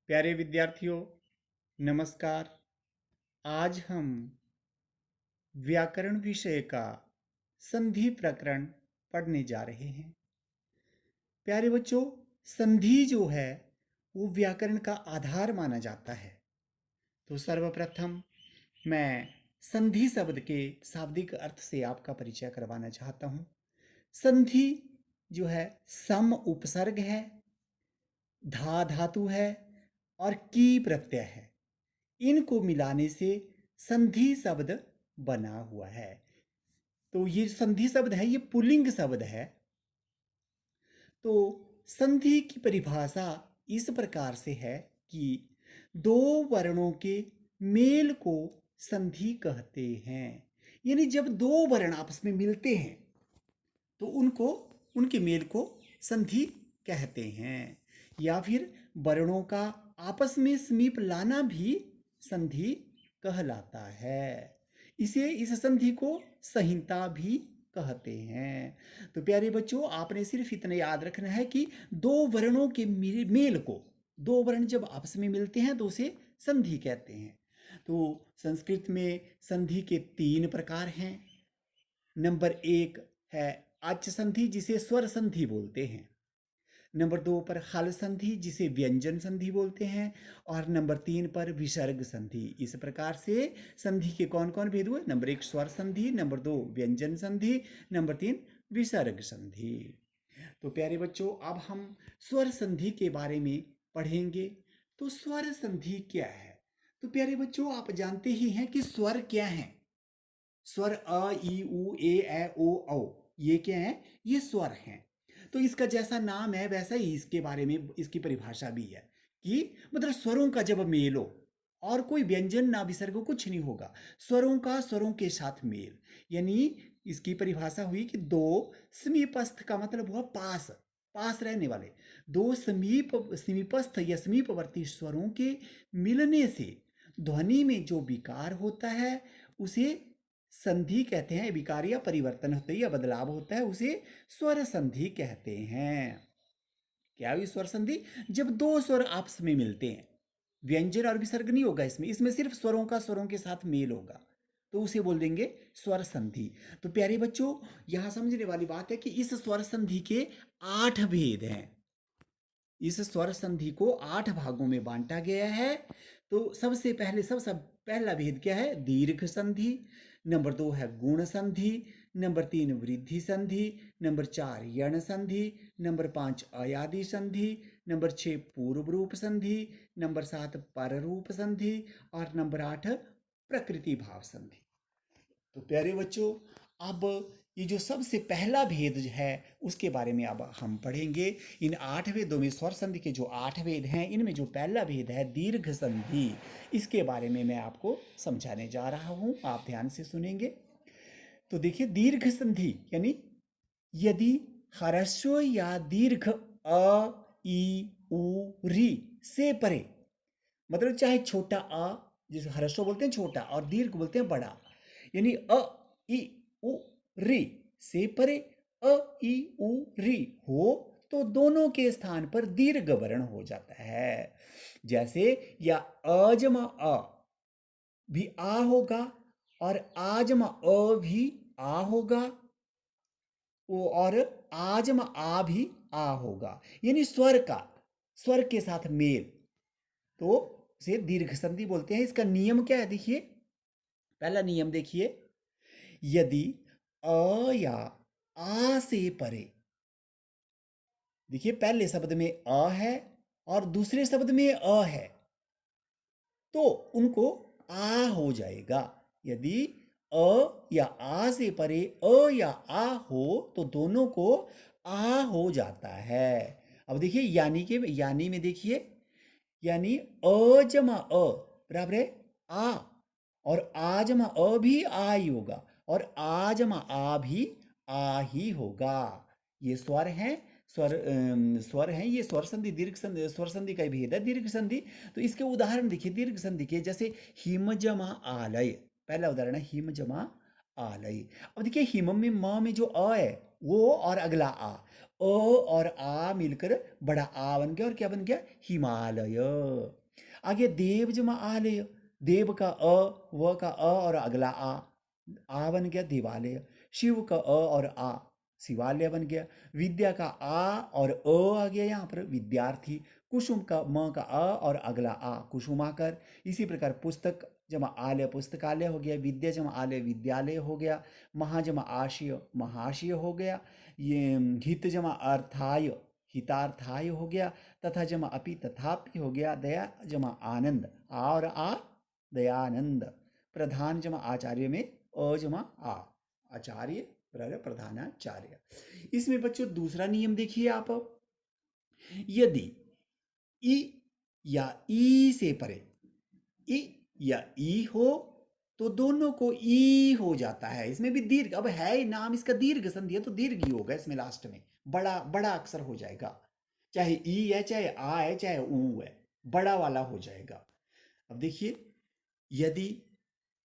प्यारे विद्यार्थियों, नमस्कार। आज हम व्याकरण विषय का संधि प्रकरण पढ़ने जा रहे हैं। प्यारे बच्चों, संधि जो है वो व्याकरण का आधार माना जाता है। तो सर्वप्रथम मैं संधि शब्द के शाब्दिक अर्थ से आपका परिचय करवाना चाहता हूँ। संधि जो है सम उपसर्ग है, धा धातु है और की प्रत्यय है। इनको मिलाने से संधि शब्द बना हुआ है। तो ये संधि शब्द है, ये पुल्लिंग शब्द है। तो संधि की परिभाषा इस प्रकार से है कि दो वर्णों के मेल को संधि कहते हैं। यानी जब दो वर्ण आपस में मिलते हैं तो उनके मेल को संधि कहते हैं। या फिर वर्णों का आपस में समीप लाना भी संधि कहलाता है। इस संधि को संहिता भी कहते हैं। तो प्यारे बच्चों, आपने सिर्फ इतना याद रखना है कि दो वर्णों के मेल को, दो वर्ण जब आपस में मिलते हैं तो उसे संधि कहते हैं। तो संस्कृत में संधि के 3 प्रकार हैं। नंबर 1 है अच संधि, जिसे स्वर संधि बोलते हैं। नंबर 2 पर हल संधि, जिसे व्यंजन संधि बोलते हैं। और नंबर 3 पर विसर्ग संधि। इस प्रकार से संधि के कौन कौन भेद हुए? नंबर 1 स्वर संधि, नंबर 2 व्यंजन संधि, नंबर 3 विसर्ग संधि। तो प्यारे बच्चों, अब हम स्वर संधि के बारे में पढ़ेंगे। तो स्वर संधि क्या है? तो प्यारे बच्चों, आप जानते ही हैं कि स्वर क्या है। स्वर अ, ई, उ, ए, ओ, औ, ये क्या है? ये स्वर हैं। तो इसका जैसा नाम है वैसा ही इसके बारे में इसकी परिभाषा भी है कि मतलब स्वरों का जब मेल हो और कोई व्यंजन ना विसर्ग कुछ नहीं होगा, स्वरों का स्वरों के साथ मेल। यानी इसकी परिभाषा हुई कि दो समीपस्थ का मतलब हुआ पास, पास रहने वाले दो समीपस्थ या समीपवर्ती स्वरों के मिलने से ध्वनि में जो विकार होता है उसे संधि कहते हैं। विकार या परिवर्तन होते हैं या बदलाव होता है उसे स्वर संधि कहते हैं। क्या हुई स्वर संधि? जब दो स्वर आपस में मिलते हैं, व्यंजन और विसर्ग नहीं होगा इसमें, इसमें सिर्फ स्वरों का स्वरों के साथ मेल होगा, तो उसे बोल देंगे स्वर संधि। तो प्यारे बच्चों, यहां समझने वाली बात है कि इस स्वर संधि के 8 भेद हैं। इस स्वर संधि को 8 भागों में बांटा गया है। तो सबसे पहला भेद क्या है? दीर्घ संधि। नंबर 2 है गुण संधि। नंबर 3 वृद्धि संधि। नंबर 4 यण संधि। नंबर 5 अयादि संधि। नंबर 6 पूर्व रूप संधि। नंबर 7 पर रूप संधि। और नंबर 8 प्रकृति भाव संधि। तो प्यारे बच्चों, अब ये जो सबसे पहला भेद है उसके बारे में अब हम पढ़ेंगे। इन 8 भेदों में स्वर संधि के जो 8 भेद हैं, इनमें जो पहला भेद है दीर्घ संधि, इसके बारे में मैं आपको समझाने जा रहा हूं। आप ध्यान से सुनेंगे। तो देखिए, दीर्घ संधि यानी यदि ह्रस्व या दीर्घ अ, ई, उ, री से परे, मतलब चाहे छोटा अ, जिसे ह्रस्व बोलते हैं छोटा और दीर्घ बोलते हैं बड़ा, यानी अ, ई, उ, री से परे अ, ई, उ, री हो तो दोनों के स्थान पर दीर्घ वर्ण हो जाता है। जैसे या अजमा अ भी आ होगा और आजमा अ भी आ होगा, वो और आजमा आ भी आ होगा। यानी स्वर के साथ मेल, तो उसे दीर्घ संधि बोलते हैं। इसका नियम क्या है? देखिए, पहला नियम देखिए, यदि अ या आ से परे, देखिए पहले शब्द में अ है और दूसरे शब्द में अ है, तो उनको आ हो जाएगा। यदि अ या आ से परे अ या आ हो तो दोनों को आ हो जाता है। अब देखिए यानी में देखिए, यानी अ जमा अ बराबर है आ, और आ जमा अ भी आ ही होगा और आ जमा आ भी आ ही होगा। ये स्वर हैं। ये स्वर संधि दीर्घ संधि स्वर संधि का ही भेद है, दीर्घ संधि। तो इसके उदाहरण देखिए दीर्घ संधि के, जैसे हिम जमा आलय। पहला उदाहरण है हिम जमा आलय। अब देखिए हिम में म में जो अ है वो और अगला आ, और आ मिलकर बड़ा आ बन गया और क्या बन गया, हिमालय। आगे देव जमा आलय, देव का अ, व का अ और अगला आ बन गया देवालय। शिव का अ और आ, शिवालय बन गया। विद्या का आ और अ आ गया यहाँ पर, विद्यार्थी। कुसुम का म का अ और अगला आ, कुसुमाकर। इसी प्रकार पुस्तक जमा आलय, पुस्तकालय हो गया। विद्या जमा आलय, विद्यालय हो गया। महा जमा आशय, महाशय हो गया। ये हित जमा अर्थाय, हितार्थाय हो गया। तथा जमा अपि, तथापि हो गया। दया जमा आनंद, आ और आ, दयानंद। प्रधान जमा आचार्य में अ जमा आ, आचार्य प्रधानाचार्य। इसमें बच्चों दूसरा नियम देखिए आप, यदि ई या ई से परे, ई या ई हो तो दोनों को ई हो जाता है। इसमें भी दीर्घ, अब है नाम इसका दीर्घ संधि है तो दीर्घ ही होगा इसमें, लास्ट में बड़ा बड़ा अक्षर हो जाएगा। चाहे ई है, चाहे आ है, चाहे ऊ है, बड़ा वाला हो जाएगा। अब देखिए, यदि,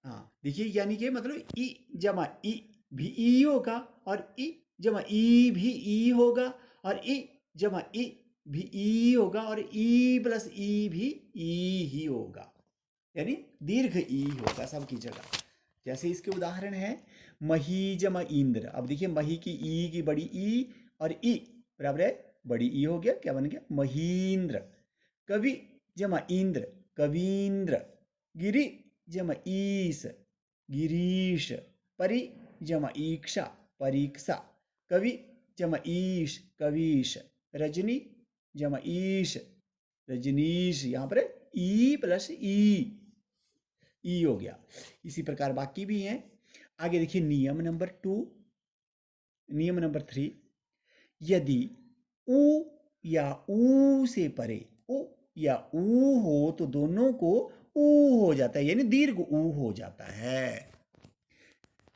हाँ देखिए, यानी कि मतलब ई जमा ई भी ई होगा, और ई जमा ई भी ई होगा, और ई जमा ई भी ई होगा, और ई प्लस ई भी ई ही होगा, यानी दीर्घ ई होगा सबकी जगह। जैसे इसके उदाहरण है, मही जमा इंद्र। अब देखिए, मही की ई की बड़ी ई और ई बराबर है बड़ी ई हो गया, क्या बन गया, महींद्र। कवि जमा इंद्र, कवींद्र। गिरि जमा ईश, गिरीश। परि जमा ईक्षा, परीक्षा। कवि जमा ईश, कवीश। रजनी जमा ईश, रजनीश। यहाँ पर ई प्लस ई हो गया। इसी प्रकार बाकी भी हैं। आगे देखिए नियम नंबर 2, नियम नंबर 3, यदि उ या ऊ से परे, उ या ऊ हो तो दोनों को ऊ हो जाता है, यानी दीर्घ ऊ हो जाता है।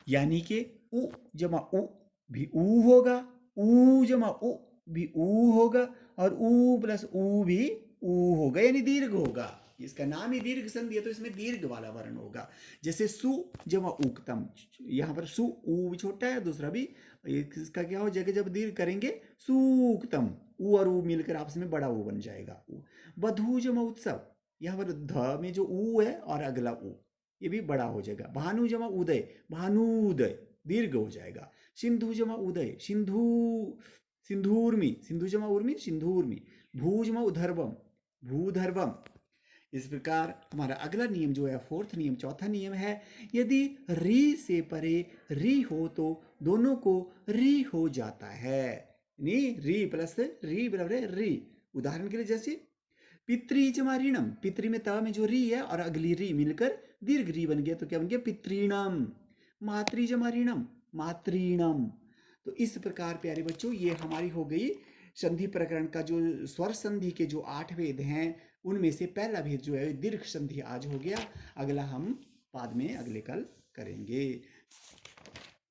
यानी कि उ जमा उ भी ऊ होगा, ऊ जमा उ भी ऊ होगा, और ऊ प्लस ऊ भी ऊ होगा, यानी दीर्घ होगा। इसका नाम ही दीर्घ संधि है तो इसमें दीर्घ वाला वर्ण होगा। जैसे सु जमा उक्तम, यहाँ पर सु ऊ भी छोटा है, दूसरा भी, इसका क्या हो जाएगा जब दीर्घ करेंगे, सूक्तम, ऊ और ऊ मिलकर आपस में बड़ा ऊ बन जाएगा। वधू जमा उत्सव, यहाँ पर ध में जो ऊ है और अगला ऊ, ये भी बड़ा हो जाएगा। भानु जमा उदय, भानुदय, दीर्घ हो जाएगा। सिंधु जमा उदय, सिंधूर्मी, सिंधु जमा उर्मी, सिंधूर्मी। भू जमा उधर्वम, भूधर्वम। इस प्रकार हमारा अगला नियम जो है, फोर्थ नियम, चौथा नियम है, यदि री से परे री हो तो दोनों को री हो जाता है। री प्लस री बराबर है री। उदाहरण के लिए जैसे पितृ जमा ऋणम, पितृ में त में जो री है और अगली री मिलकर दीर्घ री बन गया तो क्या बन गया, पितृणम। मातृ जमा ऋणम, मातृणम। तो इस प्रकार प्यारे बच्चों, ये हमारी हो गई संधि प्रकरण का जो स्वर संधि के जो 8 भेद हैं, उनमें से पहला भेद जो है दीर्घ संधि आज हो गया। अगला हम बाद में अगले कल करेंगे।